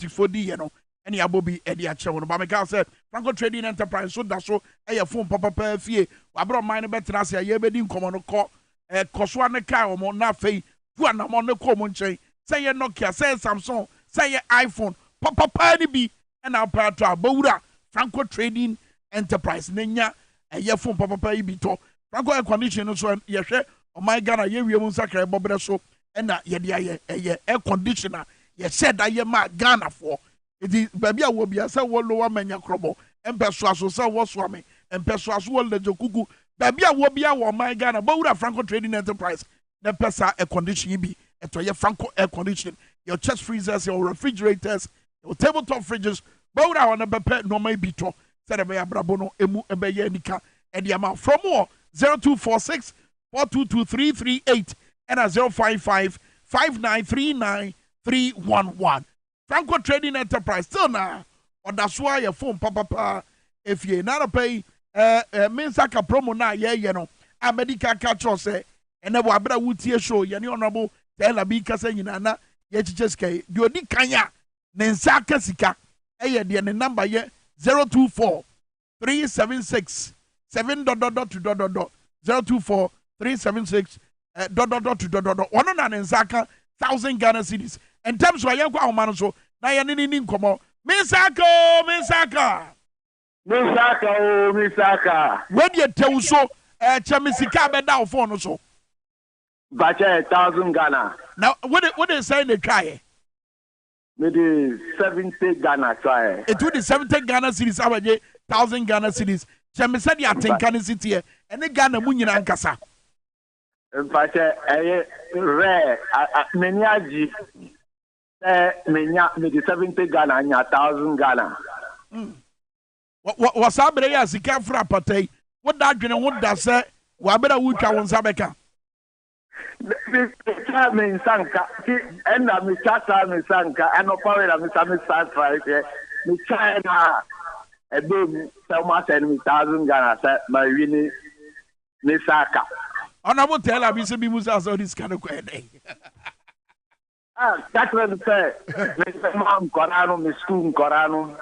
critics for the any abobi edi ache wono ba me ka say Franco Trading Enterprise so da so phone papa fie abro mine betra say ye bedi nkomo no ko koso ne kai o mo na fei fu na mo ne ko mo nchen say ye Nokia say Samsung say ye iPhone papa ni bi and aparato abawura Franco Trading Enterprise nenya phone papa bi to Franco air condition so ye hwe o my Ghana ye wiem nsakra bobre so na ye de air conditioner ye said that ye ma Ghana for it baby a wo bia say wo lo wa manya krobo empeso aso say wo so ame empeso aso wo le jokuku baby a wo bia wo my Ghana bawura Franco Trading Enterprise na pesa air conditioning bi eto ye Franco air conditioning your chest freezers your refrigerators your tabletop fridges bawura on bepe no mai bito say the abrabo no emu ebeye nika e dia ma from more 0246 422338 and 055 5939311 Franco Trading Enterprise still now or that's why your phone papa if you not pay Minsaka promo na ye no America catch us say and never abra wutie show ye honorable tell abi kasa nyina na ye chicheske di odi kanya ne nsaka sika eye de ne number ye 024 376 7 024 376 one na ne nsaka 1,000 Ghana cedis in terms of yanko ahoma so na ye ni nkomo Minsaka when you tell so chemisika be down phone so Bacha 1,000 Ghana. Now what they say in the try? Maybe 70 Ghana try. It would be 70 Ghana cedis abaje 1,000 Ghana cedis. Chemisa di atenkan city here. Ene Ghana mu nyina nkasa. Bacha rare meniaji menya maybe 70 Ghana nya 1,000 Ghana. What sabre ya sika fra patay. What da dwene wo da se wa bera wutwa won sabeka. Me sanka and me chata me sanka and no power me start right here me China a boom so much and me 1,000 Ghana set my winning me saka honorable tell abi se bi musa so this kind of question that's what I say me mom korano me school korano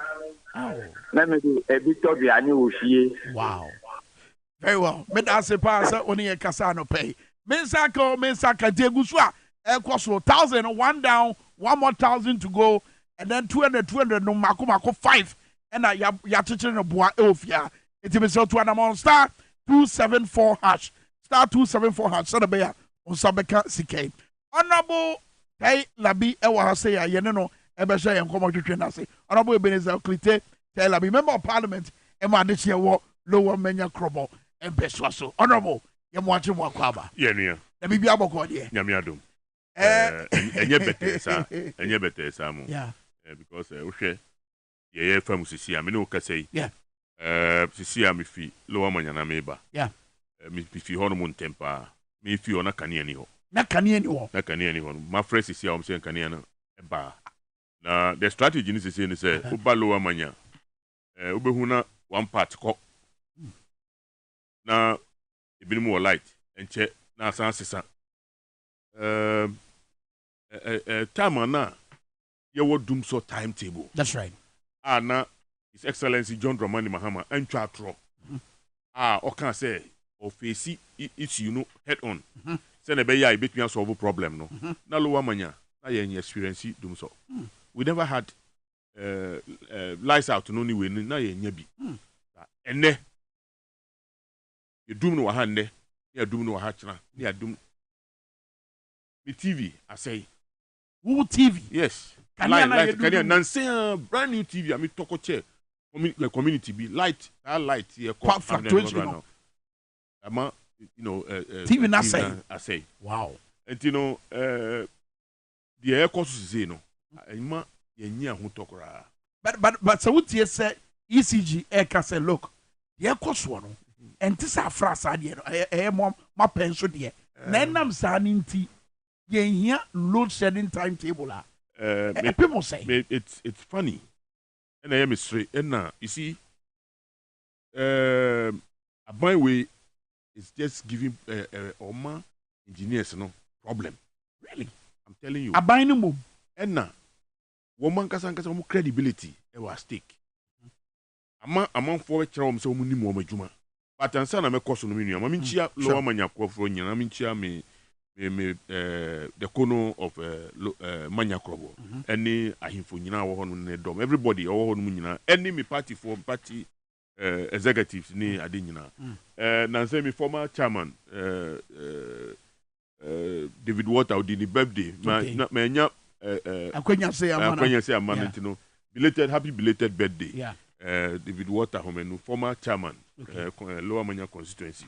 let me do a bit of the annual fee. Wow, very well. Me da se pass only a kasa no pay. Minsaka Deguswa, cost 1,000, one down, one more 1,000 to go, and then 200, no Mako 5, and ya teaching a boy Elfia. It is so to an amount star 274 hash, star 274 hash, so the bear on Sabeka CK. Honorable Tay Labi Ewa say, Yeneno, Ebesha and Common Nasi, Honorable Ebenezer Clite, Tay Labi, member of Parliament, Emma Dichia War, Lower Menya Crobo, and Beswaso. Honorable. Yam watching what kwaba. Yeah, near. Let me be able to call you. Nyamiadum. And you better, sir. And you better, Samu. Yeah. Because, okay. Yeah, from Sisia, I mean, okay, say. Yeah. Sisia, me fee, lower manana meba. Yeah. Me fee hormone temper. Me fee on a caniano. Not caniano. Not caniano. My friend Sisia, I'm saying caniano. A bar. Now, the strategy is to say, Uba lower mania. Ubehuna, one part cock. Now, a bit more light and check na sansisa time na you would doom so timetable. That's right. Na His Excellency John Dramani Mahama and Chatro. Or can say or face issue head on. Send a bay I bet me a solve a problem no. Na lower mania na any experience doom so. We never had lights out no ni we na ye nyabi. And you doom no hand you doom no hatchna you doom the TV I say who TV yes light brand new TV I mean talk chair community be light that light here fluctuation TV na say I say wow and the air course is no ma yenya hu tokora but so what you say ECG air can say look the air course one and this are frasa dear no my pension dear nenam saninti ye load shedding timetable people say it's funny and I am straight and now you see a my way is just giving Oman engineers no problem really I'm telling you a buying move and now woman kasa credibility e was stake ama for kyerɛ wɔn sɛ wɔn nim wɔn adwuma but ansa na mɛkɔ so no me nua ma menkyia lower manyakɔfoɔ nyina menkyia me the kono of manyakɔfoɔ ɛne ahemfo nyina wɔ hɔ no ne dɔm everybody ɔwɔ hɔ no nyina ɛne me party executives ne ade nyina nansa me former chairman David Water odi ni birthday ma nya akwanya say amana ntino happy belated birthday David Water homenu former chairman Lower Manya constituency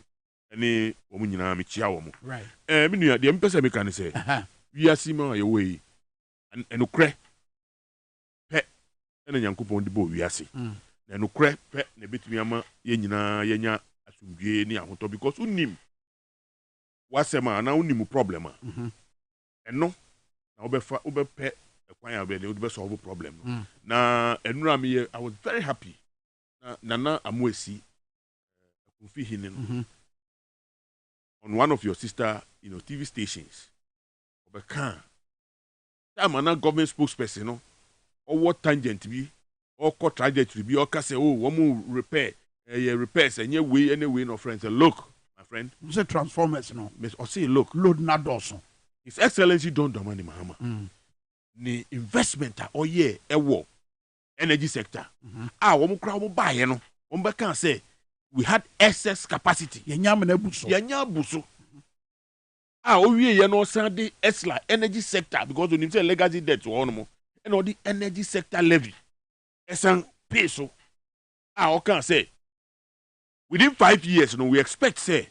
any woman nyina me chia wo mo right me nua de mpese me kan say wi asima ye we enukre pe ena nyankopon de bo wi ase na enukre pe na betumi ama ye nyina ye nya asumdwe ni ahoto because unim wasema na unim problem eno na obepe ekwan ya be de be solve problem na enura me I was very happy na amwesi akunfi hinin on one of your sister TV stations obeka time na government spokesperson no or what tangent bi or cut trajectory bi or say wo repair repairs and way anyway no friends look my friend you say transformers no or say look load na doso His Excellency John Dramani Mahama ni investment or ewo energy sector wo mo kra mo bae no wo beka say we had excess capacity yenya buso o wie ye no san de esla energy sector because we need say legacy debt wo no mo and all the energy sector levy esan pay so o can say within 5 years no we expect say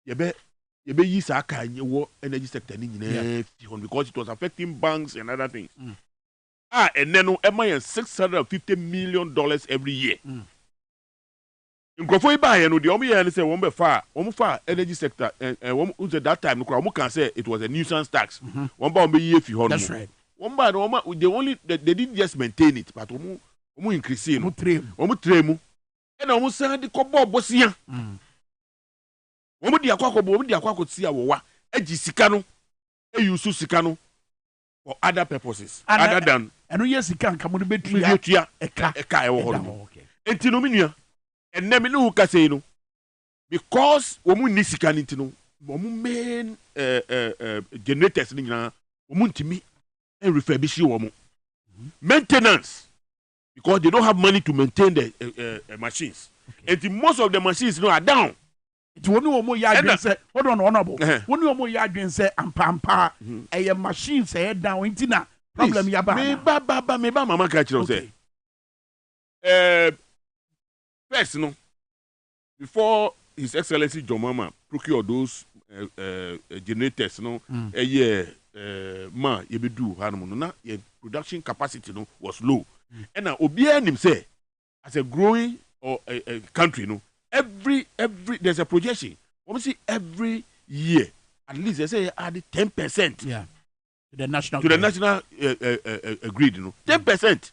ye be yi sa ka wo energy sector ni nyina because it was affecting banks and other things and then no $650 million every year Nkofo iba ye no de omo ye ne say won fa energy sector won that time no won can say it was a nuisance tax won ba won yi efi ho no that's right won ba no they didn't just maintain it but won increase it no won trem and won san de kobo bosia won di akwa tia wowa agi sika no use sika no for other purposes other than eno yes sika nka mo de betua eka e wo ho no enti no minua and then who can say no because womu ni sika nti no womu main generators ni nyina womu ntimi and refurbish womu maintenance because they don't have money to maintain the machines and most of the machines are down it woni womu ya adwen say hold on honorable woni womu ya adwen say ampa machines down nti na problem ya ba me ba mama ka kire say first, no, before His Excellency John Mama procure those generators, no, a year, ye be do na your production capacity no was low, and now Obian him say as a growing or a country, no, every there's a projection. What we see every year at least they say add 10%. Yeah, to the national grid, you know, 10%.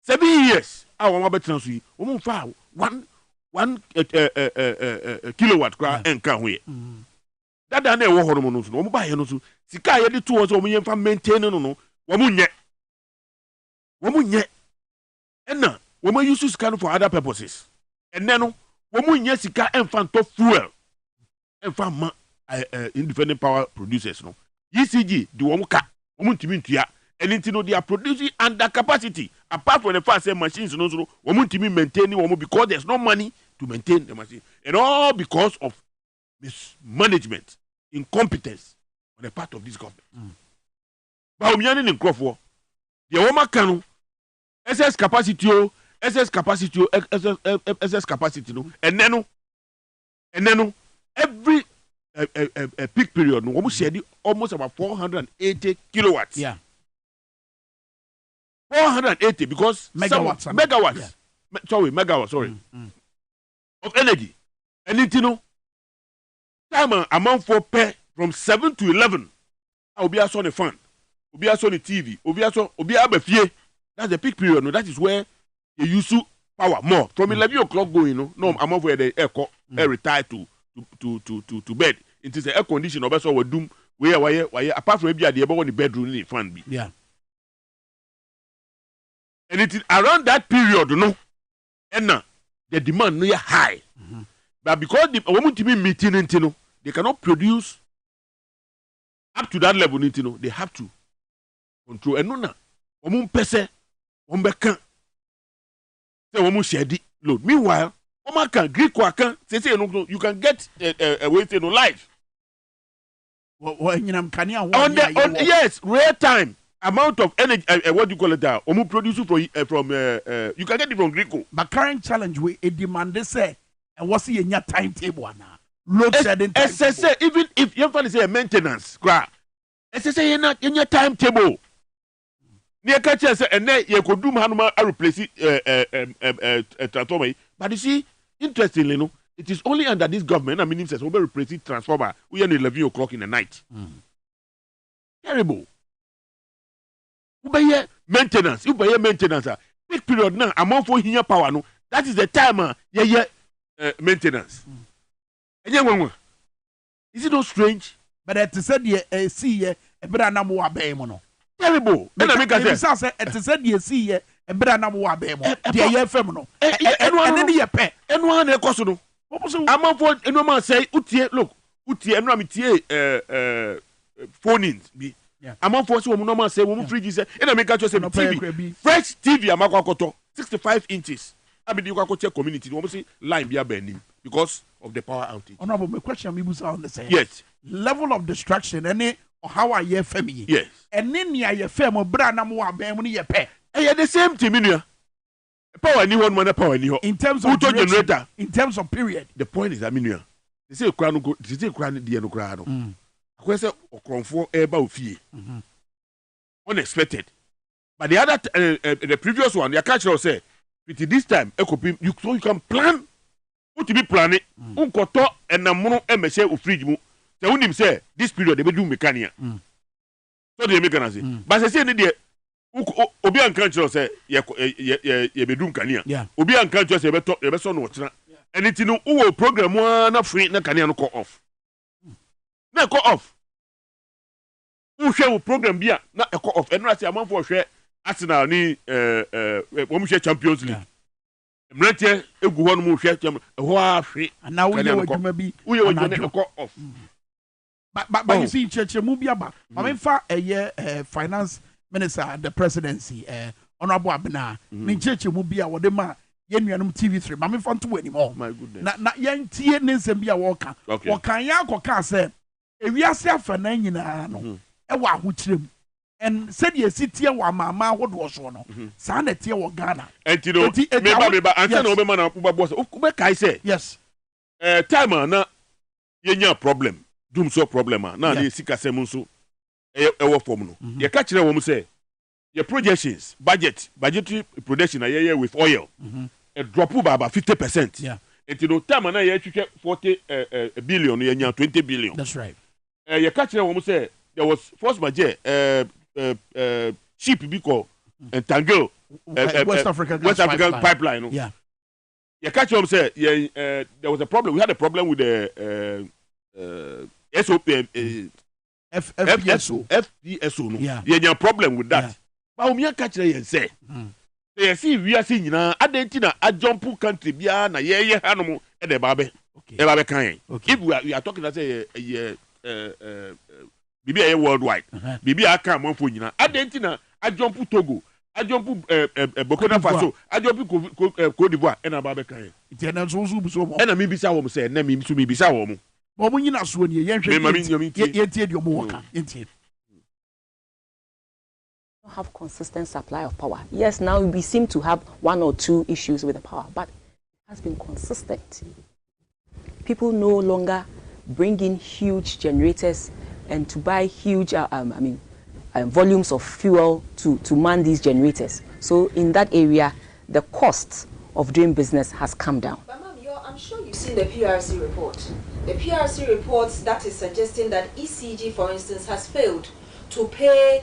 7 years. I want to transfer. We fa one kilowatt gra enka hwe that na e wo horo mo no so mo ba ye no so sika ye de to so mo ye fa maintain no no wo mo nye enna wo mo use sika no for other purposes and then no wo mo nye sika enfa to fuel enfa ma independent power producers no ECG de wo mo ka wo mo ntimi ntua anything no they are producing under capacity apart from the fact say machines no so we ntimi maintain wo because there's no money to maintain the machine and all because of mismanagement incompetence on the part of this government ba omiani ni nkrofo de wo maka no excess capacity no and then no every peak period no we share almost about 480 kilowatts 480 because megawatts. Megawatts of energy. And it time amount for pay from 7 to 11. I'll be on the fan. Will be on the TV. Will be that's the peak period. No, that is where you use power more. From 11 o'clock going, no, amount where the air retire to bed. It is the air condition of us or doom where apart from maybe at the bedroom in the fan be. Yeah. And it is around that period, no, and the demand no high. But because the woman to be meeting, they cannot produce up to that level, they have to control. And no, na woman pese, woman can say woman share load. Meanwhile, woman can Greek can say you can get a way to life. Yes, real time amount of energy. What do you call it? Woman produce from you can get it from Greco. But current challenge we demand they say and what's in your timetable now? Load shedding. Even if you have say maintenance, SSA in your timetable. Near catches and then you could do Hanuma replace a transformer. But you see, interestingly, no, it is only under this government. I mean, it says we replace it transformer. We are 11 o'clock in the night. Terrible. You buy maintenance. Big period now. Amount for here power. No, that is the time. Maintenance. Is it not strange? But it is said ye see a better number of bemono. Terrible. And I make a it is said ye see a better number of bemo. Dear feminine. And one year pet. And one a costume. I'm on for no man say, Utie, look, Utie and Ramitie phone-ins be. I'm on for some no man say, woman free and I make a just a TV. Fresh TV, I'm a 65 inches. I mean, you can check community. You see line be bending because of the power outage. Honorable, my question me was on the same. Yes. Level of distraction, any or how are you family? Yes. And then your family, brand number one, your pet. And you're the same team in here. Power anyone, man, power anyone. In terms of generator, in terms of period. The point is, I mean, they say, crown, they say, crown, the end crown. I question or crown for about fee. Unexpected. But the other, the previous one, the catcher say, with this time, you can plan. What to be planning? Unkoto and Namono MSA of fridge. The one him say this period they be do mechanic. So they make an say. But I say the Obi and Country say ye be do mechanic. Obi and Country say be talk be so no. And it no who program one na free na mechanic no call off. Na call off. Who share program bia na call off. And na say amount for share Arsenal ni wo share Champions League. Mrete egu ho no mo hwe tem ho ahwe na wo ye wadwuma bi wo ye wadwuma ko off but you see church mu bi aba ma me fa finance minister the presidency honorable Abena me church mu bi a wo de ma ye nuanom TV3 ma me fa nto wani mo my goodness na ye ntie ne nsem bi a wo kan ya akoka se ewiase afa na nyina no e wa ahokyerem. And said ye sit here wa mama what was no sana tie wo Ghana and you know me answer no be man na boss be kai say yes time na ye nya problem doom so problem na dey sika sem so e wo form no ye ka kire wo mu say your projections budgetary production ye with oil a drop by about 50%. And you know time na ye twetwe 40 billion ye nya 20 billion. That's right. Ye ka kire wo mu say there was force budget cheap because Tangle West African pipeline. No? Yeah. You catch what I'm saying? Yeah, there was a problem. We had a problem with the SOP FPSO. No? Yeah. You had a problem with that. But we catch it and say, they see we are seeing now. Argentina, a jump country, Biana, yeah, animal, and the babe. Okay. If we are talking, I say, Bibi a worldwide. Bibi a come one for you now. Argentina, I jump Togo, I jump Burkina Faso, I jump Cote d'Ivoire, and a Babacan. It's an answer so and a maybe some say, and then to me be sour. But when you not so near, you more. Have consistent supply of power. Yes, now we seem to have one or two issues with the power, but it has been consistent. People no longer bring in huge generators and to buy huge, volumes of fuel to man these generators. So in that area, the cost of doing business has come down. But ma'am, I'm sure you've seen the PRC report. The PRC report that is suggesting that ECG, for instance, has failed to pay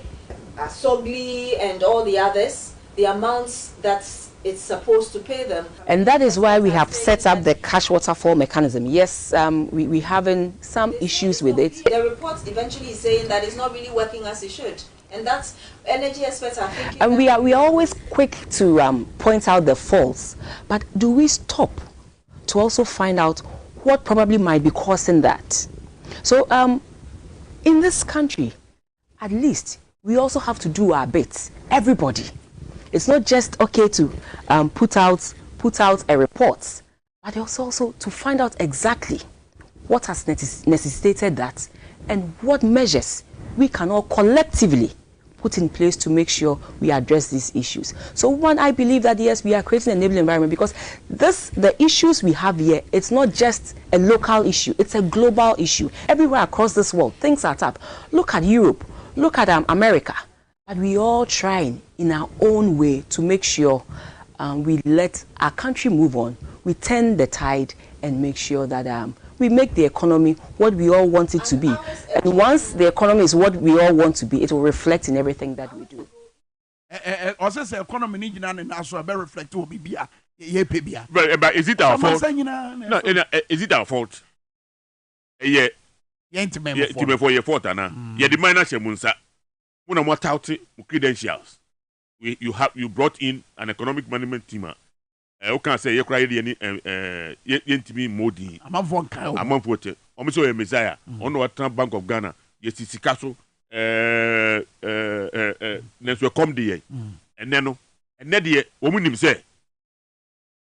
Sogli and all the others the amounts that it's supposed to pay them. And that is why we have set up the cash waterfall mechanism. Yes, we're having some issues with it. The report eventually is saying that it's not really working as it should. And that's energy experts are thinking. And we are always quick to point out the faults, but do we stop to also find out what probably might be causing that? So in this country, at least we also have to do our bit. Everybody. It's not just okay to put out a report, but also to find out exactly what has necessitated that and what measures we can all collectively put in place to make sure we address these issues. So one, I believe that yes, we are creating an enabling environment because the issues we have here, it's not just a local issue, it's a global issue. Everywhere across this world, things are tough. Look at Europe, look at America. But we all trying in our own way to make sure we let our country move on, we turn the tide and make sure that we make the economy what we all want it to be. And once the economy is what we all want to be, it will reflect in everything that we do. Also, the economy and also reflect will be but is it our fault? No, is it our fault? Yeah. For your fault, Anna. Yeah, the minor Shemunsa. When I'm out credentials, you brought in an economic management team. I can't say you cried any me modi. I'm on vote. I'm so a messiah. On the Bank of Ghana. Yes, it's Castle. Next will come the and then the woman him say,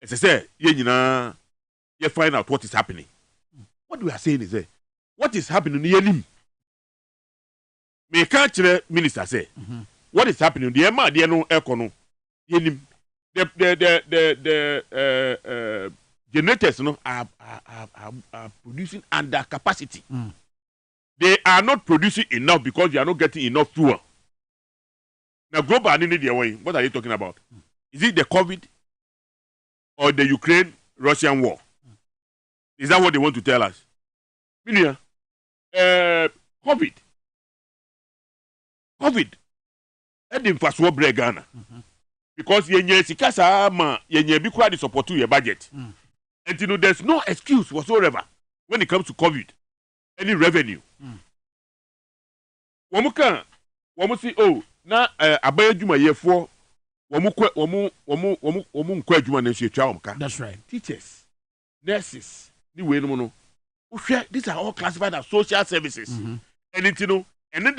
as I say, you find out what is happening. What we are saying is what is happening near him. Me can't minister say what is happening. The Emma, the no econo, the generators no are producing under capacity. They are not producing enough because they are not getting enough fuel. Now global I need their way. What are you talking about? Is it the COVID or the Ukraine-Russian war? Is that what they want to tell us? Meaning, COVID. And the first war break Ghana. Because yenye sikasa ma yenye bi kwa the support to your budget. And you know there's no excuse whatsoever when it comes to COVID. Any revenue. Wamuka si oh na abaye juma yefo wamu nkwa juma na she twa omka. That's right. Teachers, nurses, ni we no no. These are all classified as social services. And you know and then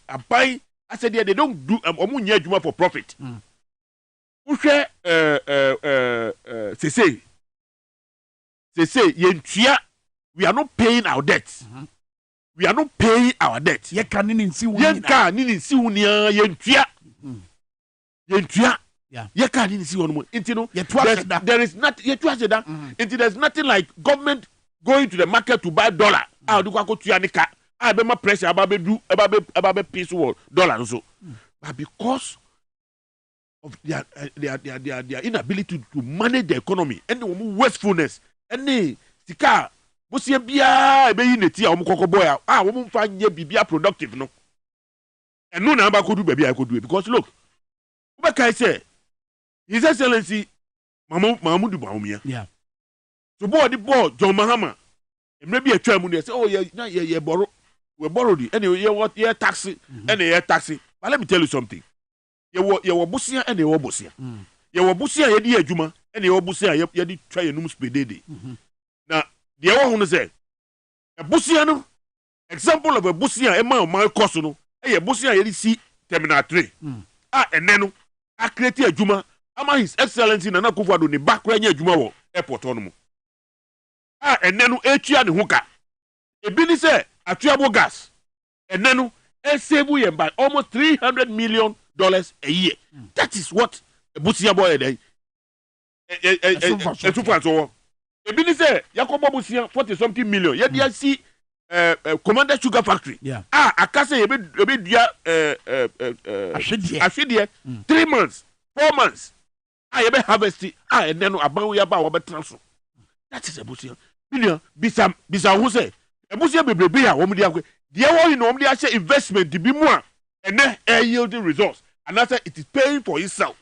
a buy I said they don't do juma for profit. Say yentua we are not paying our debts. We are not paying our debts. Yentua. Yeah. There is nothing. There's nothing like government going to the market to buy dollar. Bema pressure ababe piece of dollar so. But because of their inability to manage the economy and the wastefulness and the sika bosie bia ebe yi neti a omukoko boy a wo mfa nye bibia productive no. And no na ba kodu baby I could do it because look Ubeka say His Excellency Mahmoud Bawumia. Yeah. So the board John Mahama maybe a term when they say oh yeah borrow we borrowed it anyway what taxi and taxi. But let me tell you something. You were busia and you were busia. You were busia yedi adwuma and you were busia yedi try enum spedede. Now the one who say a busia no example of a busia e man my cost no e busia yedi see terminal 3. And then I create adwuma ama His Excellency Nana Akufo-Addo ne bakra nya adwuma wo airport on mo. And then etua ne hoka. Ebi ni say atuabo gas. And then save we by almost $300 million a year. That is what a busia boy dey. Ebi ni say yakobo busia 40-something million. Ye dey see Commander Sugar Factory. Yeah. Akase ebe dia afidie 3 months, 4 months. Ebe harvest and then abawo ya ba wo betraso. That is a busia. Million bisa who say a busia bebrebe a wo mdi akwe. The one in omdi ashe investment to be more and then yielding results. And that's it is paying for itself.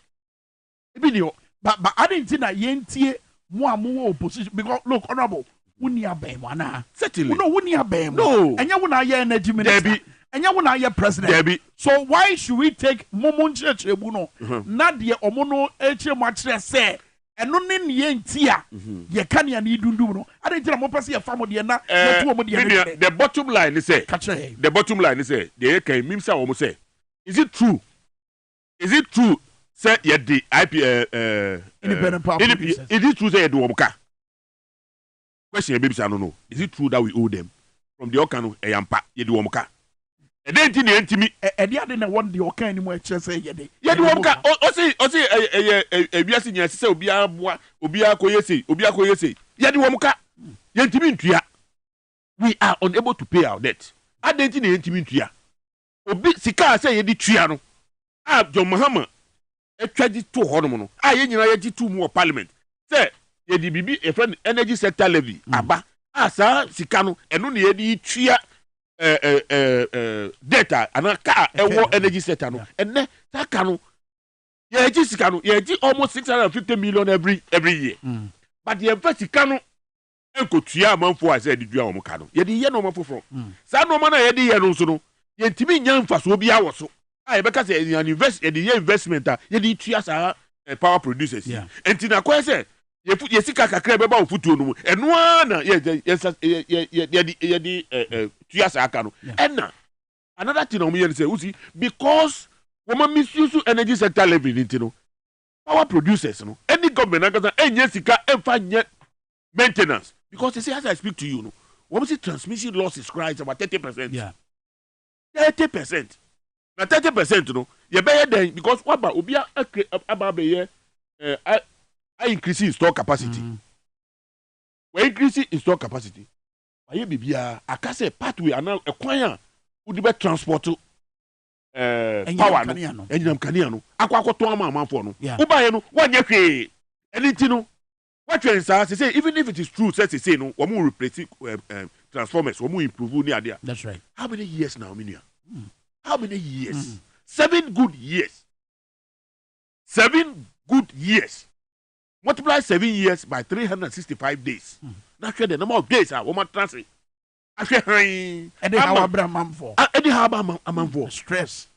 But I didn't think that yentie more opposition because look honorable. Certainly. No. And you wanna energy minister. and you want your president. Debbie. So why should we take Momon Chebuno? Nadia Omono H. Matre say, and no name Yentia, ye can ya need do no. I didn't tell Mopasi a family and not the bottom line is say, the bottom line is say, the can Mimsa almost say, is it true? Is it true? Say yet the IP independent power. Is it true say Dwabo? Question baby, I don't know. Is it true that we owe them from the Okano Yampa Yedwomka? And then to me, and the other one the Oka anymore say Yedi. Yedwomka, we are senior, say Obia Koyese, Yedwomka, Yentimintia. We are unable to pay our debt. I didn't Yentimintia. Obi Sika say Yedi Triano. Ah, John Mahama, a tragic 2 hormone. I ain't 2 more parliament. Say, Yedi Bibi, a friend energy sector levy. Aba, Asa, Sikano, and only Yedi Tria data, and a car, a war energy sector. And then, Takano, Yedi Sikano, Yedi almost 650 million every year. But the first Sikano, Uncle Tria Manfo, I said, did you Mokano? Yedi Yano Mafo. Sano Mana Yedi Yanosono, Yentimi Yan Fasobia was so. I because the investment, you 2 years power producers. Yeah. And Tina Quase, you put your sika crab about Futuno, and one, yes, 2 years Akano. And another thing on me and say, Uzi, because woman misuse energy sector level in power producers, no, any government, and Jessica, and find yet maintenance. Because they say, as I speak to you, no, what was the transmission losses cries about 30%? Yeah, 30%. Na 30% no ye be then because what about obia about be I increase in store capacity. We increase in store capacity. Why bibia aka say pathway and a kwan would be transport power no enyam kania no akwakoto amanfo no ubaye no wanye hwe anything no what you say even if it is true say no we will replace transformers we will improve ni ade. That's right. How many years now minia? How many years? 7 good years. 7 good years. Multiply 7 years by 365 days. That's the number of days I want to translate. Eddie how Abraham for. Eddie how Abraham for. Stress.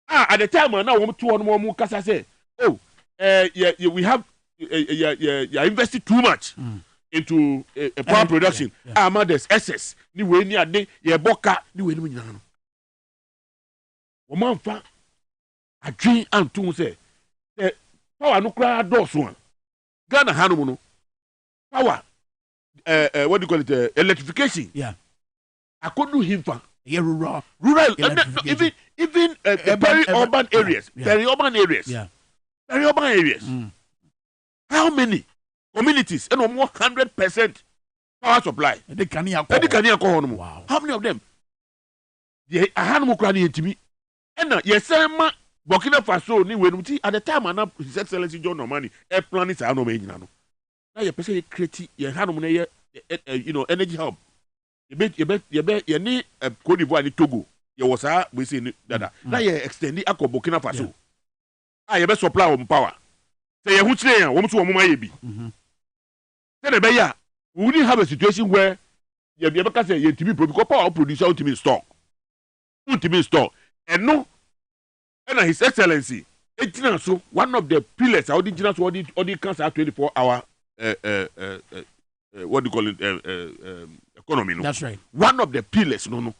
At the time now we 2 more kasa say, oh, we have invested too much into power production. There's excess. Ni we ni ade ye boka ni we ni nyana. Woman fa a dream and to say power no cry doors one Ghana Hanumono power what do you call it electrification. Yeah, I could do him for rural even peri-urban areas. Peri-urban areas. How many communities and almost 100% power supply? Wow. How many of them? The Hanumo crying into me. And yes, Burkina Faso ni when at the time and His Excellency John Romani a plan is no main now. Now you person create your hand energy hub. You need Cote d'Ivoire and Togo. You was we say that. Now you extend the Burkina Faso. You best supply of power. Say you which layer, woman to a mama be. Then the bear, we wouldn't have a situation where you ever say you to be because power producer ultimate stock. Ultimate stock. And no, and His Excellency, so one of the pillars, or the cancer 24-hour, what do you call it, economy. No? That's right. One of the pillars, no.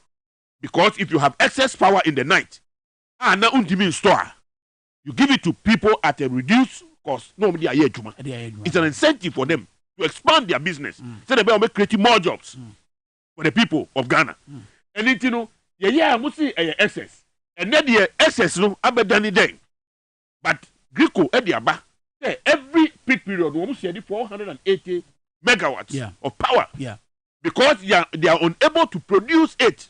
Because if you have excess power in the night, now store, you give it to people at a reduced cost. No, it's an incentive for them to expand their business. So they will be creating more jobs for the people of Ghana. And it, I must say excess. And then the excess no abedani day. But Greco Ediaba, every peak period we almost 480 megawatts of power. Yeah. Because they are unable to produce it.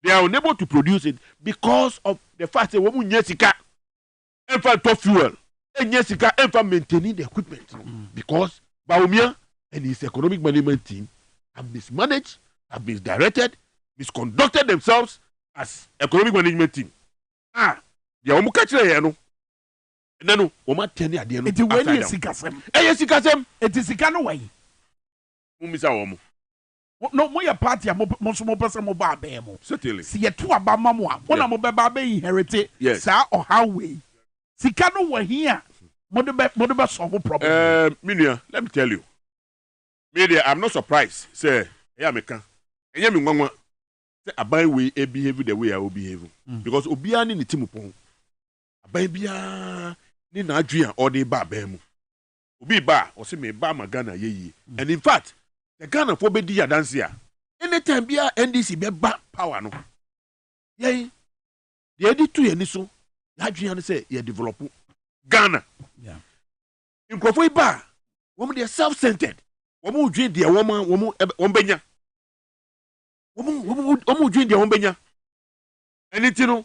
They are unable to produce it because of the fact that we nyesika and top fuel. And nyesika and for maintaining the equipment. Because Baumia and his economic management team have mismanaged, have misdirected, misconducted themselves as economic management team. They are catching no. No, Oma tell you it is when you sikasem. Sikasem. It is sikano way. Mumisa Omo. no mo yɛ party a mo so mo pɛ sɛ mo ba abɛn mo certainly si yɛ to aba ma mo a mo na mo bɛ ba abɛn inherit saa ɔha wei sika no wɔ hin a mo de bɛ solve problem. Minia, let me tell you, media, I'm not surprised. Say, yeah, me can. And yeah, me ngwa say aban we behave the way I will behave because obia ni team pon. Aban bia ni na adwea or dey ba aban mu. Obi ba o say me ba magana ye. And in fact, the Ghana for be di adanse a anytime bia NDC be ba power no. Yey, the editu ye ni so. Adwea no say ye develop Ghana. Yeah. In Krofo ba, woman they self-centered. Woman dream their woman benya. Woman dream their benya. Anything no.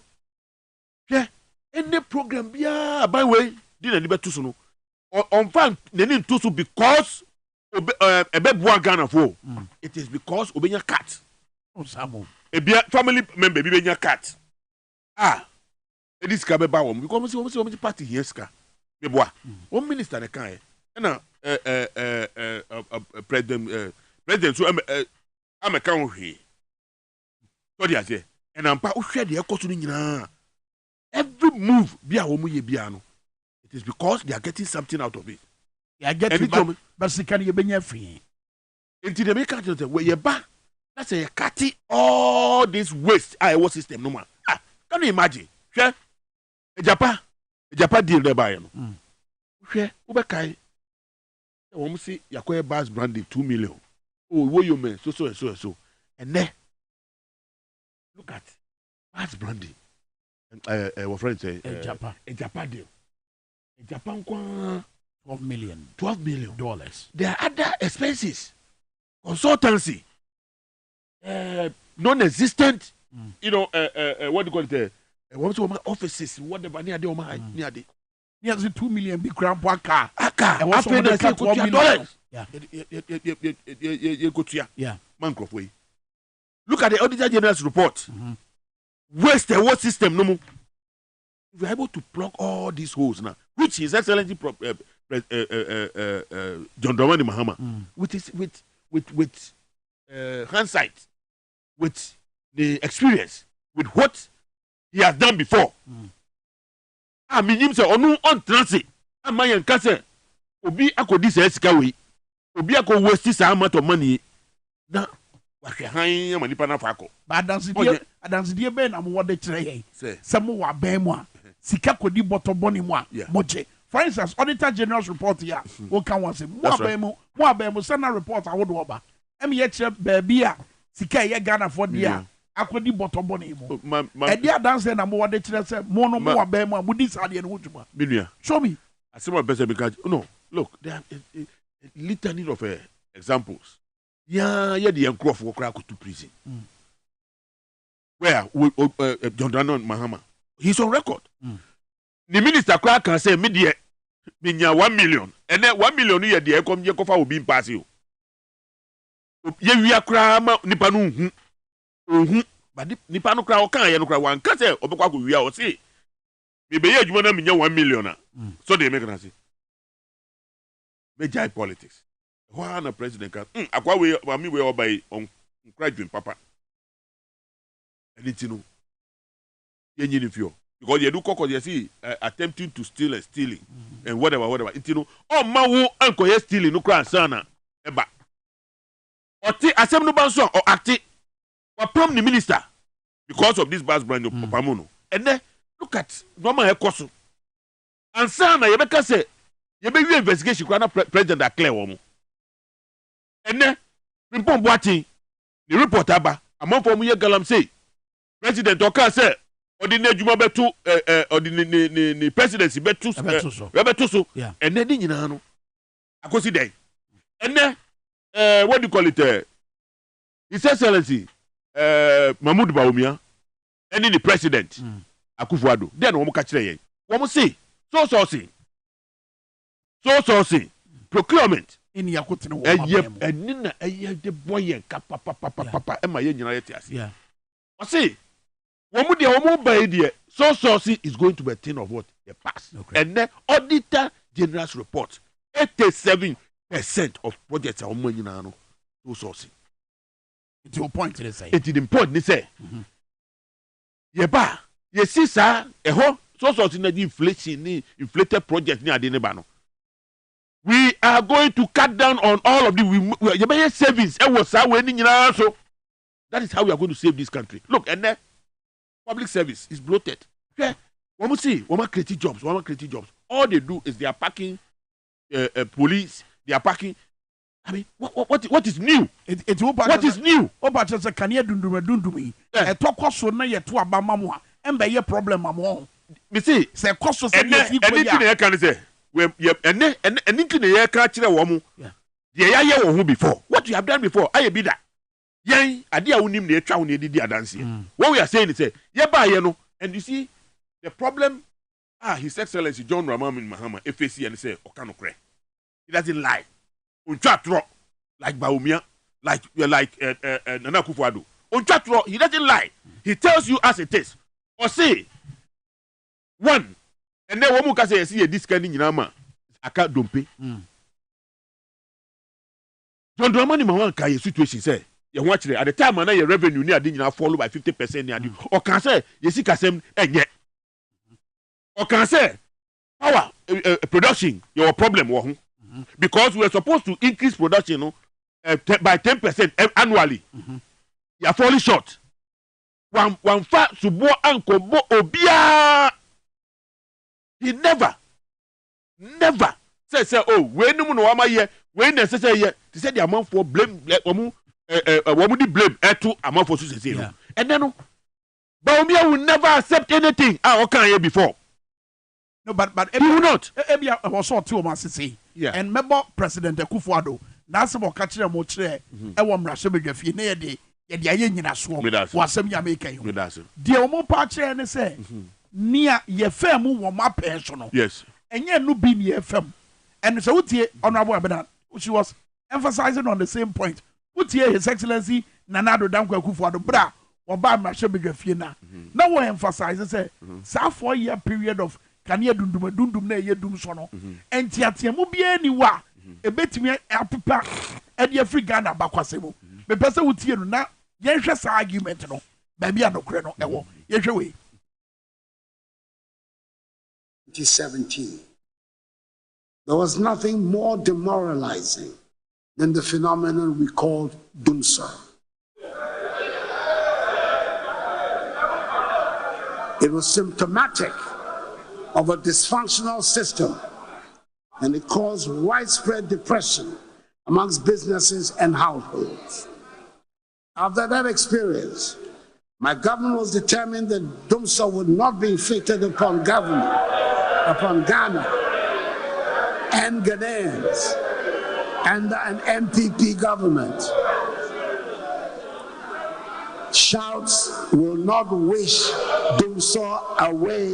Yeah. Any program bia by way didn't be too no. On fan neni too because ebe Ghana for. It is because obenya cat. Oh Samu. Ebia family member benya cat. This ka be ba wo because we party here ska. Me boa. One minister na kan na president so ameka ho hwe. So dia say and ampa uhwe de ekoso no nyina. Every move bia wo mu ye bia no. It is because they are getting something out of it. They are getting but sika ye benya free. Until they make out say we ye ba na say cut all this waste our system no man. Can you imagine? Hwe Japan deal there by no. Hwe ubekai. Wọ́n say yakoye bas branding 2 million. Oh, what you mean? So. And then look at bas branding. Our friend say Japan. A Japan deal. A Japan $12 million. There are other expenses. Consultancy. Non-existent. You know, what do you call it? What offices, whatever near the Yes, $2 million big grandpa car. And what's $12 million? Yeah. Man, look at the Auditor General's report. Waste the water system no more. If we're able to plug all these holes now, which is Excellency John Dramani Mahama, with hindsight, with the experience, with what he has done before. I mean, him say, "Onu on transit." I'm my cousin. Obi akodi say sika we. Obi ako waste this amount of money. Na wahwe han amani pa na fako. Ba adansi die be na mo wode kire yen. Say mo wa ban mu a sika kodi bottom boni mu a moje. For instance, Auditor General's report here, we can one say mo aban mu send a report a wodo oba. Em ye kire baabi a sika ye Ghana for dia. Akodi bottom boni mu. E dia dance na mo wode kire say mo no mo aban mu a mo di sade no hujuma. Binua. Show me. I say my best because no, look, there are a litany of examples. Yeah, the Nkrof will crack to prison. Where John Dramani Mahama, he's on record. The minister crack can say media minya 1 million, and then 1 million year the come ye kofa will be pass you. Ye we akra ma nipa no hu but nipa no kra o kan ye no kra wan ka say obekwa go wi a o say me be ye adwuma na minya 1 million. So they make an say major politics. Why na president can akwa we me we obey on graduate papa. Anything no ye nyini fio because you do kokko you see attempting to steal and stealing and whatever you know oh ma wo anko ye stealing no kra sana eba oti asem no banso or acti wa prom the minister because of this bas brand of papamuno and then look at normal ekoso and sana ye beka say ye be wi investigation kwa na president that clear wo mo and then Pimpon Boatin the report aba among for mu ye galam say president oka say odine adwuma betu odine presidency betu so and then nyina no akosi den and then what do you call it His Excellency Mahmoud Bawumia and the president Akufo-Addo then wo ka kire yen wo say so say procurement in yakotene wo enina de boyen ka papa e ma ye nyina ye ti ase o say wo de wo ba de so is going to be a thing of what the past and then Auditor General's report 87% of projects are nyina no so It's your point to say. It's the point they say. Yeba, you see, sir, so in the inflated project near the neighbor. We are going to cut down on all of the savings. So that is how we are going to save this country. Look, and then public service is bloated. Okay, we create jobs. All they do is they are packing police. They are packing. I mean, what is new? What is new? Oba just can you dundumi? A talk so na ye to abamamwa. Embe ye problem amo. Me see, say cost so say anything I can say. Anything I can tell woman. Yeah, who before. What you have done before, I be that. Yen, idea unim ne twa ne didi adanse. What we are saying is say, ye ba ye no, and you see the problem. His Excellency John Dramani Mahama, FAC, and say, Okanokre. He doesn't lie. Unchatro, like Baumia, like Nana Kufuado. Unchatro, he doesn't lie. He tells you as it is. Or say, one, and then one more say, see this kind of Nama, I can't dump. John Dramani Mahama can situation say, you watch it at the time, and your revenue near dinner follow by 50% near you. Or can say, you see, Kasem, and yet. Or can say, power production, your problem, because we are supposed to increase production by 10% annually. You are falling short. One fat subo anko bo obia. He never say oh when no no ama here when necessary here. He said the amount for blame blame to amount for success. And then Baumia will never accept anything. Okay here before. No, but he will not. Ebia was so too much to say. Yeah. And member President Kufuado, that's about catching a motre, a woman Rashabia, near the Yayina swamp, was some Yamaka. Dear Mo Pache and say, near ye femu were my personal. Yes. And ye no be ye fem. And so, Honorable Abedan, she was emphasizing on the same point. Put here His Excellency Nanado Danko Kufuado, bra, or by Rashabia Fiena. No one emphasizes a 4 year period of. Can you dundum na ye dum so no entiatiamu bia ni wa ebetimi apepa e de free Ghana bakwasemu me pese wutie no na ye hwe sa argument no ba bia no kre no ewo ye hwe we 2017 there was nothing more demoralizing than the phenomenon we called Dumsa. It was symptomatic of a dysfunctional system, and it caused widespread depression amongst businesses and households. After that experience, my government was determined that Dumsa would not be inflicted upon Ghana and Ghanaians and an MPP government. Shouts will not wish Dumsa away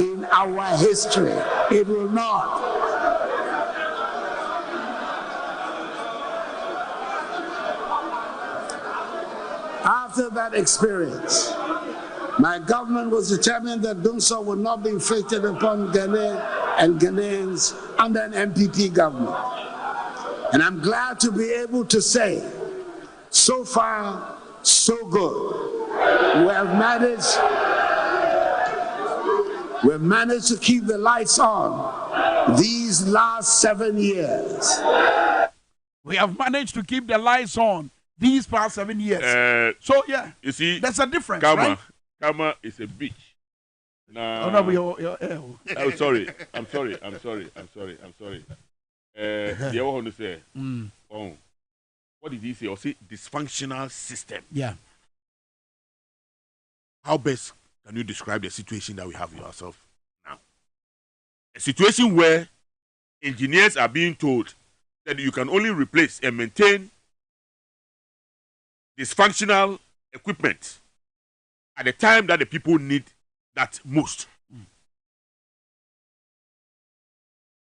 in our history. It will not. After that experience, my government was determined that Dumsa would not be inflicted upon Ghana and Ghanaians under an MPP government. And I'm glad to be able to say, so far, so good. We have managed to keep the lights on these last 7 years. We have managed to keep the lights on these past 7 years. So yeah, you see, there's a difference, Kama, right? Kama is a beach. Nah, oh, no, I'm sorry. The other one to say, oh. What did he say? Or say dysfunctional system. Yeah. How best can you describe the situation that we have yourself now? A situation where engineers are being told that you can only replace and maintain dysfunctional equipment at the time that the people need that most.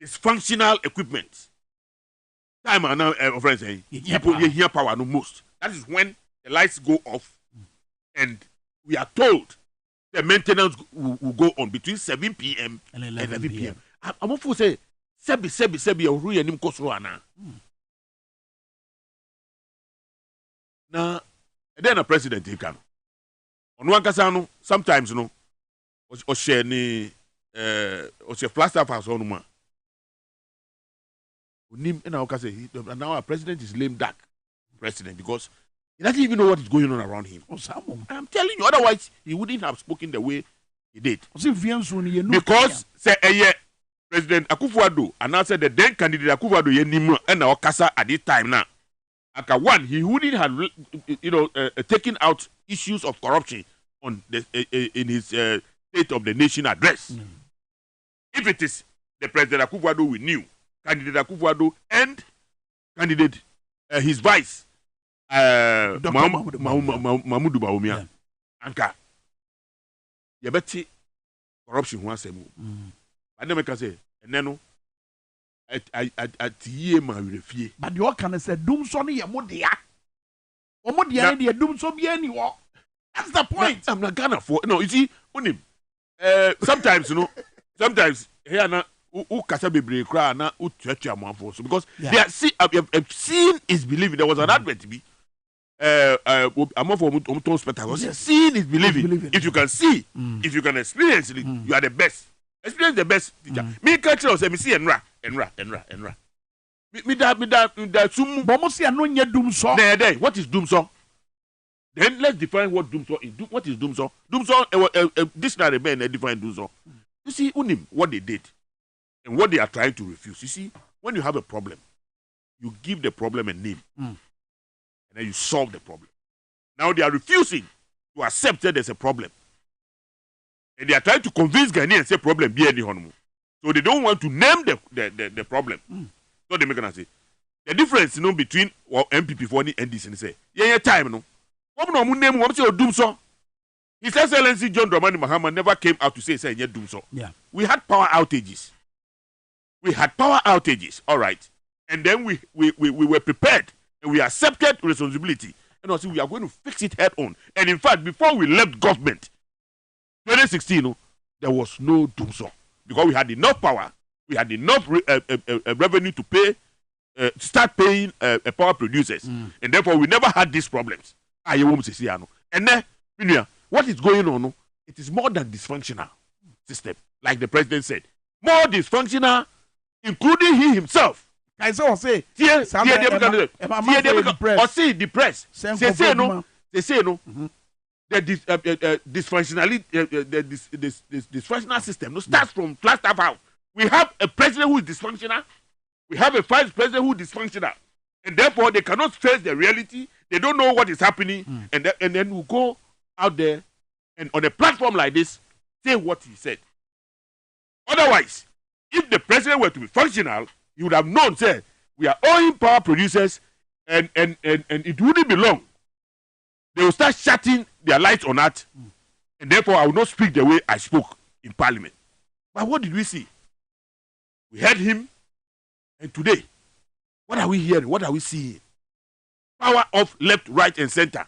Dysfunctional equipment. Time and now, friends saying people hear power no most. That is when the lights go off, and we are told the maintenance will go on between 7 p.m. and 11 p.m. I'm going to say, Sebi, Ru Yanim Kosro Ana. Now, then a president he can. On one casano, sometimes no, or share ni or share plaster house on one. Now our president is lame duck president because he doesn't even know what is going on around him. I'm telling you, otherwise he wouldn't have spoken the way he did. Because say President Akufo-Addo announced the then candidate Akufo-Addo yenimu and now Okasa at this time now. Aka one, he wouldn't have taken out issues of corruption on the in his State of the Nation address. If it is the President Akufo-Addo we knew, candidate Akufo-Addo and candidate his vice Mahmoud Bawumia, Anka yabeti corruption who answer mu. And then I say, and then at ye ma refie. But you can say doom so ni yamodia. Omodia ni doom so be any war. That's the point. I'm not gonna for no. You see, unim. Sometimes sometimes here na u kasa bebre kra na u tuatua amanfo so because they are see I've seen is believing. There was an advert to be. Amanfo omuton spectacle. Seeing is believing. If you can see, if you can experience it, you are the best. Experience the best teacher. Me catch us, me see enra. Me da sum. Bomo see no nye doom so. There. What is doom so? Then let's define what doom so is. What is doom so? Doom so. Dictionary men define doom so. You see, unim what they did and what they are trying to refuse. You see, when you have a problem, you give the problem a name, and then you solve the problem. Now they are refusing to accept that there's a problem. And they are trying to convince Ghanaians and say problem be any honeymoon. So they don't want to name the problem. So they make an say. The difference between MPP for any NDC and say, yeah, time no. What no name what say doom so? His Excellency John Dramani Mahama never came out to say doom so. Yeah. We had power outages. All right. And then we were prepared and we accepted responsibility. And also we are going to fix it head on. And in fact, before we left government, 2016, there was no doom so because we had enough power, we had enough revenue to pay, start paying power producers, and therefore we never had these problems. And then, what is going on? It is more than dysfunctional system, like the president said, more dysfunctional, including he himself. I say, depressed. They say no. The dysfunctional system starts from plaster house. We have a president who is dysfunctional. We have a vice president who is dysfunctional, and therefore they cannot face the reality. They don't know what is happening, and then we go out there and on a platform like this say what he said. Otherwise, if the president were to be functional, he would have known. Say we are owing power producers, and it wouldn't be long. They will start shutting their lights on that, and therefore I will not speak the way I spoke in Parliament. But what did we see? We heard him, and today, what are we hearing? What are we seeing? Power of left, right, and center,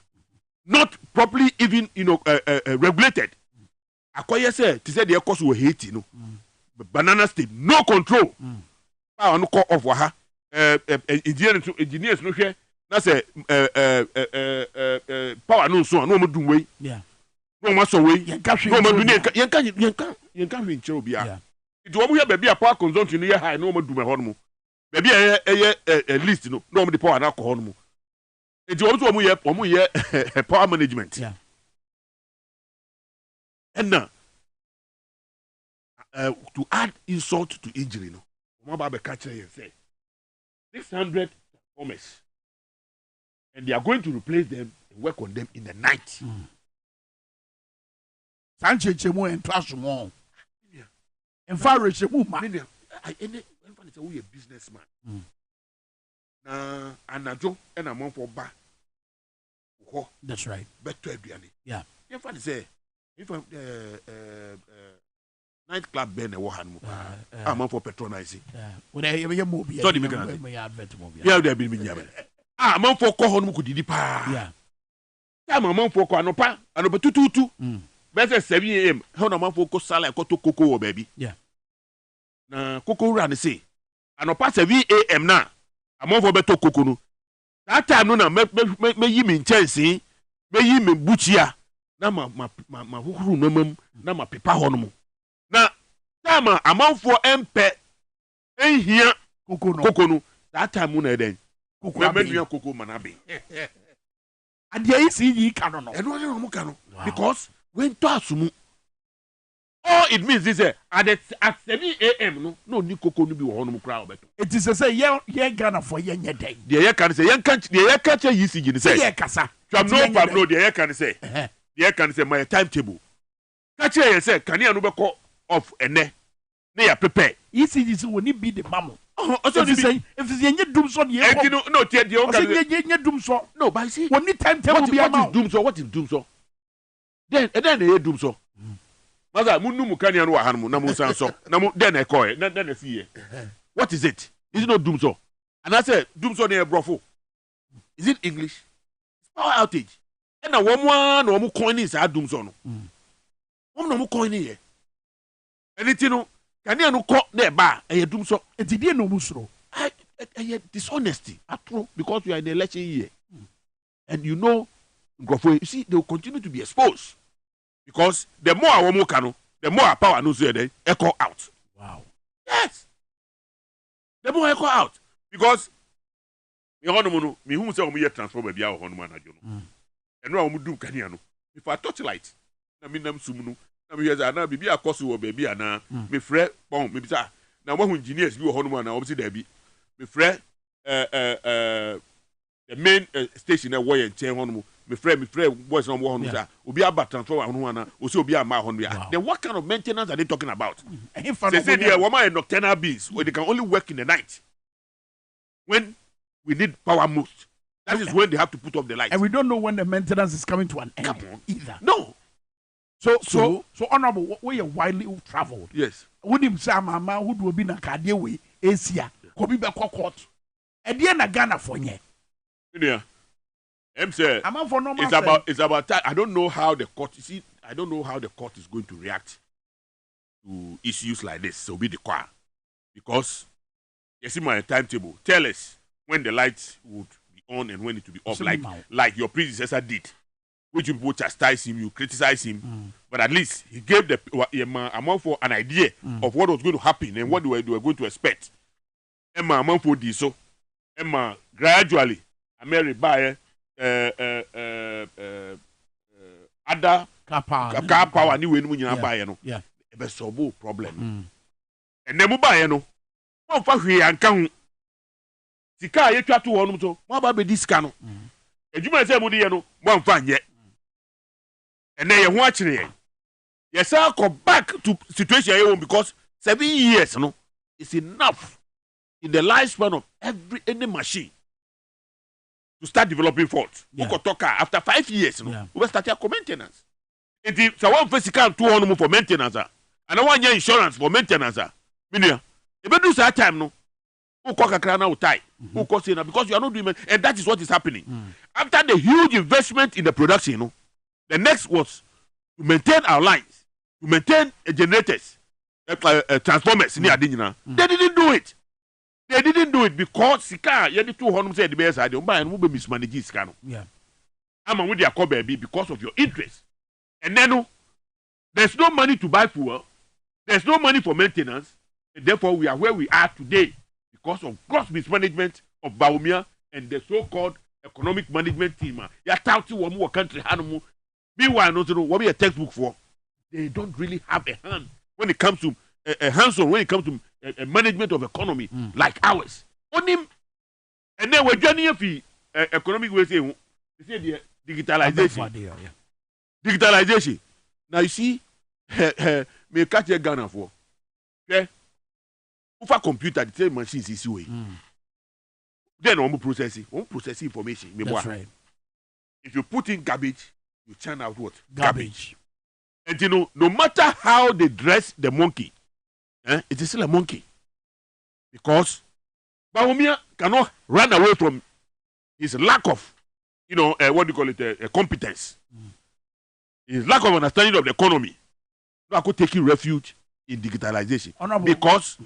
not properly even regulated. Akoye said, "To say the cost were Haiti, banana state, no control. Power no call off waha. Engineers no share." That's a power no so no more do way. Yeah. No more so way. No more do yanka winchero bia. It wo here baby a power consumption here high no more do me hono. Baby a list no more the power na ko hono. It wo so mo here power management. Yeah. And now to add insult to injury no. Mo ba be catch here say 600 transformers. And they are going to replace them and work on them in the night. Sanche chemo and trash mo. And far chemo ma. When say we a businessman. Na anajo and among for ba. That's right. Better aduane. Yeah. If I say if night club ben e wo han mo. Among for patronizing. Yeah. When I move. So the make advert mo. Yeah, there be me nyame. Man for call home could didi pa. Yeah. Time man for call anopa tutu. Better 7 a.m. How no man for call sala ko to cocoa baby. Yeah. Na cocoa run say. Anopa 7 a.m. na. Man for better cocoa no. That time no na me yi me chance me yi me buchia na ma hukuru nomam na ma pepa ho no na tama amanfo empe enhia koko no that time na eden koko na menua koko manabe ade yi si yi ka no eno no mo ka no because when to asumu all it means is at 7 a.m. no ni koko no bi wo no kra obeto it is say ye Ghana for ye nye den de ye kan say ye kan che yi si gi ni say ye kasa twam no de ye kan say ye kan say my timetable ka che ye say kan ya no beko off ene na ya prepare ECG so woni bi de mamo also ni say if you nye dum so ye no tie de o kan nye dum so no but see woni timetable bi ama what is dum so then ye dum so Maza munnu mukania no wahan mu na mu san so na mu den e koy na see here what is it not doom so and I say doom so na brofo is it English it's power outage and na wo mu coin is a doom so no wo mu coin here anything no kania no ko na e ba e doom so etidie no mu suro I dishonesty atro because we are in the election year and you know you see they will continue to be exposed. Because the more our mokano, the more our power no say then echo out. Wow. Yes. The more echo out. Because me hono me hu say o me transform bia o hono manajo no. Eno a mo dum kania no. If I touch light, na me nam sum no, na me hear na bibi akoso wo ba bia na me frɛ bon me bisa na wo hu engineers bi wo hono ma na wo bi da bi. Me frɛ the main station na wo ye nchen hono me friend boys no one obi aba transfer ho na o se obi ama ho no. Then what kind of maintenance are they talking about? They say there woman nocturnal bees where they can only work in the night when we need power most. That is when they have to put off the light, and we don't know when the maintenance is coming to an end. Come on. Either. No. So honorable, we are widely traveled. Yes. When him say mama who do be na kade we Asia ko bi be court e dey na Ghana for nye. Yeah. It's about time. I don't know how the court is going to react to issues like this. So be the choir. Because you see my timetable. Tell us when the lights would be on and when it would be off, like your predecessor did. Which people chastise him, you criticize him, but at least he gave the amount for an idea of what was going to happen and what they were going to expect. Emma amount for this so Emma gradually Mary by other car power ni we no nyina buy no e be solve problem and dem buy no mo fa hwe anka hu sika ye twa to wonu so mo ba be disika no ejuma se mu de no mo fa nye and ye ho a kire ye yes I go back to situation ye won because 7 years no is enough in the lifespan of any machine to start developing faults. We could talk after 5 years, we start your maintenance. If someone physical 200 for maintenance, and I want your insurance for maintenance, if you do that time, no, who call a crown out tie, who call saying because you are not doing it, and that is what is happening. After the huge investment in the production, the next was to maintain our lines, to maintain generators, transformers. They didn't do it. They didn't do it because Sika, you need 200 said the best idea, and we mismanage Sika. Yeah. I'm with your call baby because of your interest. And then there's no money to buy fuel, there's no money for maintenance, and therefore we are where we are today because of gross mismanagement of Baumia and the so-called economic management team. You are touting one more country, meanwhile, no, what be a textbook for? They don't really have a hand when it comes to a hands-on, when it comes to a management of economy like ours. On him, and then we're joining a economic way say the digitalization. Digitalization. Now you see, me catch a Ghana for. Okay, over computer, the same machines is way. Then we process information. That's right. If you put in garbage, you churn out what? Garbage. And you know, no matter how they dress the monkey, it is still a monkey. Because Baumia cannot run away from his lack of, what do you call it, competence. His lack of understanding of the economy. No, I could take refuge in digitalization. Honorable. Because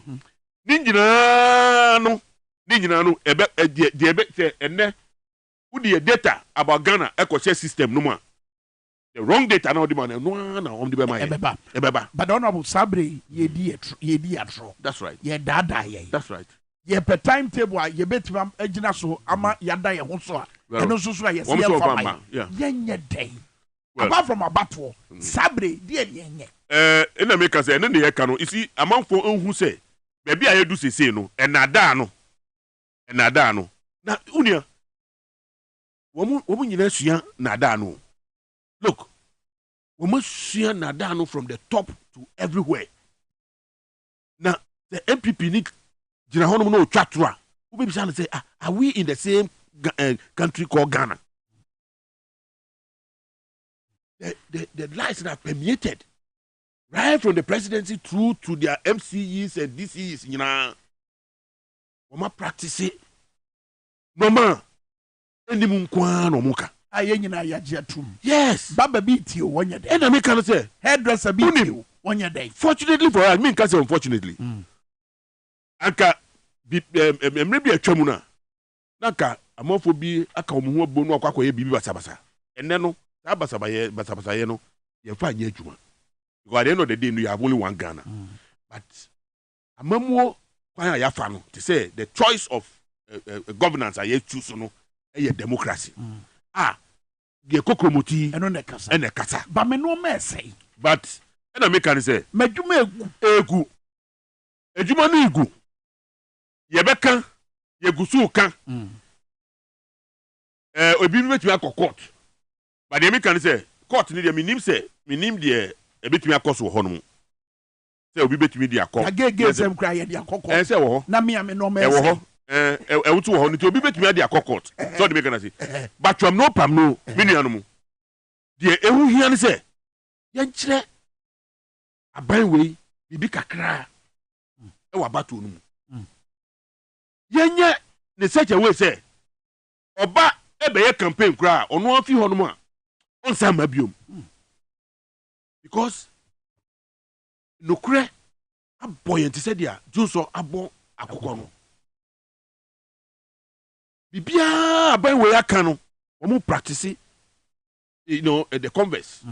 who the data about Ghana eco system no more. The wrong data now the man no on the Ebeba. But honorable Sabre ye atro. That's right. Ye dada ye. That's right. Ye per timetable ye betima ejina so ama yada ye ho so a. Eno so so ye see yeah. Yenye day. Apart from abatwo, Sabre die yenye. Ena make say ene ne ka no you see amanfo enhu say baby a yedu sese no enada no na unia womu nyina sua nada no. Look, we must share Nadano from the top to everywhere. Now, the MPP need Jinahono no Chatra. Who be say, are we in the same country called Ghana? The lies that are permeated right from the presidency through to their MCEs and DCEs, you know, we must practice it. No man, any munkwa no muka. Yes. Baba beat you one day. And I make say hairdresser beat you 1 day. Fortunately for us, I mean, can't say unfortunately. Anka maybe a chamuna. Naka amophobia aka omuhu bonu akwa ye bibi basabasa. Enne no basabasa ye no ye fa anya adwuma. Because at the end of the day you have only one Ghana. But amamuo kwan ya fa no to say the choice of governance I choose no a democracy. The kokromoti eno ne kasa ba me no me say but and I make can say madwuma egu edwuma no egu ye beka ye gusu ka obi bi betumi akọ court but the make can say court ni dey minim dey e betumi akọ so ho no say obi betumi dey akọ agege sem kra ye dey akọ court say wo ho na me no me say wutu wo ho nti obi betumi dey akọ court so the make can say but from no pam no minianu mu de ehu hia ne say ye nkyere aban wei bibi kakra e wa bato no mu yenye ne such a way say oba ebeye campaign kra ono afi ho no mu a onsa ma biom because no kre aboy enti say dia Joso abo akokọ no bibia aban wei aka no omo practice the converse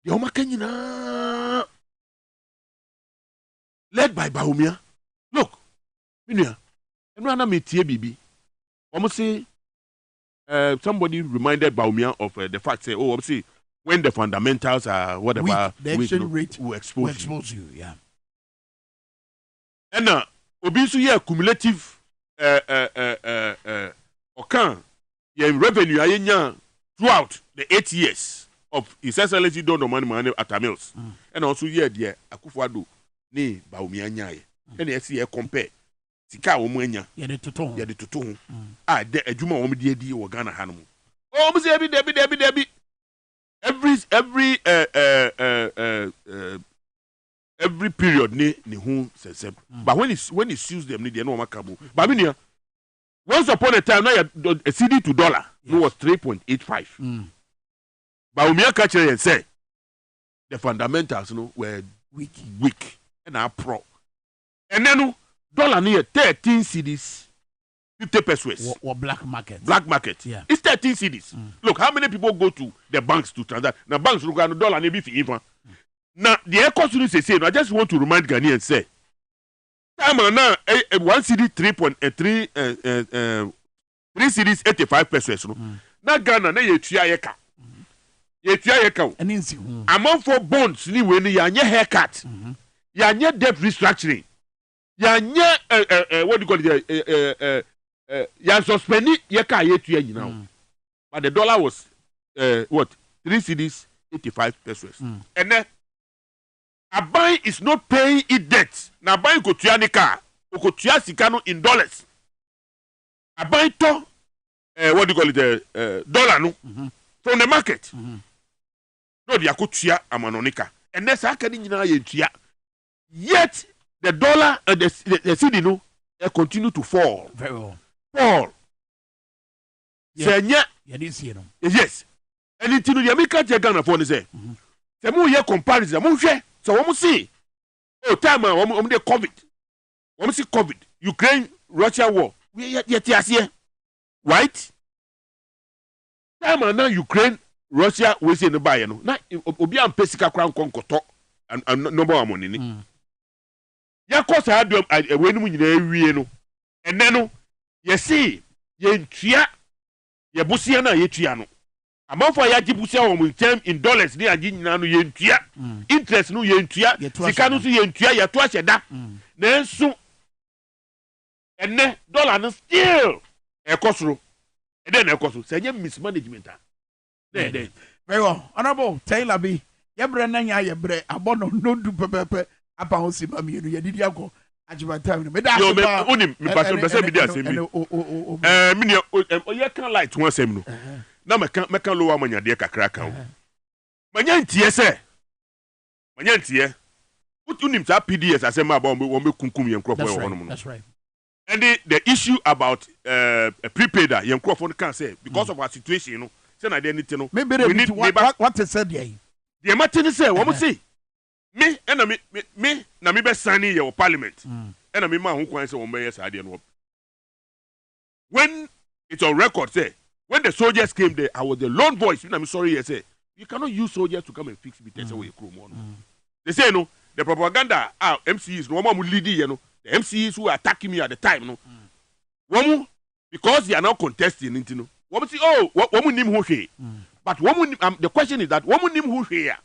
the homa kanyina led by Baumia. Look minia eno ana metie bibi omo say somebody reminded Baumia of the fact say omo say when the fundamentals are whatever the exchange rate will expose you yeah and obi so ye cumulative okan ye revenue ayenya throughout the 8 years of His Excellency Don Omani Atamils and also ye there Akufo-Addo ni Baumia nyaye and ye see compare sika wo mu anya ye de toto ho de adwuma wo mu de adi wo Ghana ha no mu o mu say Debi every period ni hu sesem but when it suits them ni de no makabo but me once upon a time now a CD to dollar it was 3.85 Baumia catch and say the fundamentals were weak and are pro and then dollar near 13 cedis 50 pesos or black market yeah it's 13 cedis look how many people go to the banks to transact now banks look at the dollar maybe for even now the economy say I just want to remind Ghanaians say time now 1 CD 3.3 3 cedis 85 pesos na Ghana na ye tua yeka eninsi amount for bonds ni we ni ya nye haircut ya nye debt restructuring ya nye what do you call it ya suspend yeka ye tua nyina but the dollar was what 3 cedis 85 pesos and then Aban is not paying it debt. Na Aban go tua ni car, go tua sika no in dollars. Aban to what do you call it dollar no from the market. No dia go tua amanonika. And that's how can nyina ye tua. Yet the dollar the cedi no continue to fall. Very well. Fall. Yeah. Yes. And it no ya make Ghana for say. Se mo ye comparison mo hwe so we see time we dey COVID we see COVID Ukraine Russia war we yet here right time na Ukraine Russia we say no buy no na obi am pesika kran konkoto number one money ni ya kosa adom we no nyina ewie no ene no ye see ye ntua ye busia na ye tua no amanfo ya gibusia wo mu term in dollars ni agi nyina no ye ntua interest no ye ntua sika no so ye ntua ye to ahyeda na ensu ene dollar no still ekosoro ede na ekosoro se nya mismanagement a de very well honorable Taylor B yebre na nya yebre abono nondu pepepe apa ho siba mienu ye didi akọ ajibata me da yo me onim me pastor be say be dey asemi me ne o kan light one asemi no na me kan lowa manyade kakra kan manya ntie se manya ntie unim ta PDS asemi aba won be kunkum ye nkrofo ye hono no that's right and the issue about prepaid ye nkrofo can say because of our situation no say na dey anything no we need what is said there the matter say wo say me na me be signing your parliament and me ma hu kwan say wo be yes ade no when it's on record say when the soldiers came there I was the lone voice na me sorry here say you cannot use soldiers to come and fix me tell say we krom on they say no the propaganda MCs no one lead here no the MCs who are attacking me at the time no one because they are now contesting you know one say oh one nim who hwe but one the question is that one nim who hwe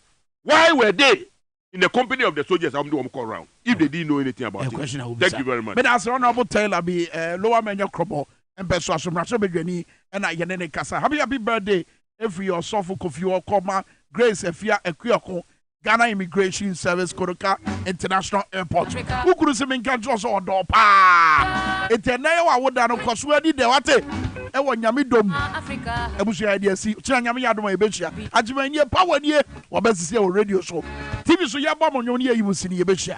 why were they in the company of the soldiers? I'm doing call around if they didn't know anything about it. Thank you very much. But as honorable Taylor be lower menu crobo and person asomraso bedwani and yenene kasa. Happy birthday every your sofu kofi or koma Grace Efia Equioko Ghana Immigration Service Koroka International Airport. Who could say Minka Joss or Dopa? It's a name I would have because we did the water. I want Yamidom Africa. I wish I did see Chanyami Adoma Ebesha. Ajimania Power near or best say radio show. TV so Yabam on your near you will see Ebesha.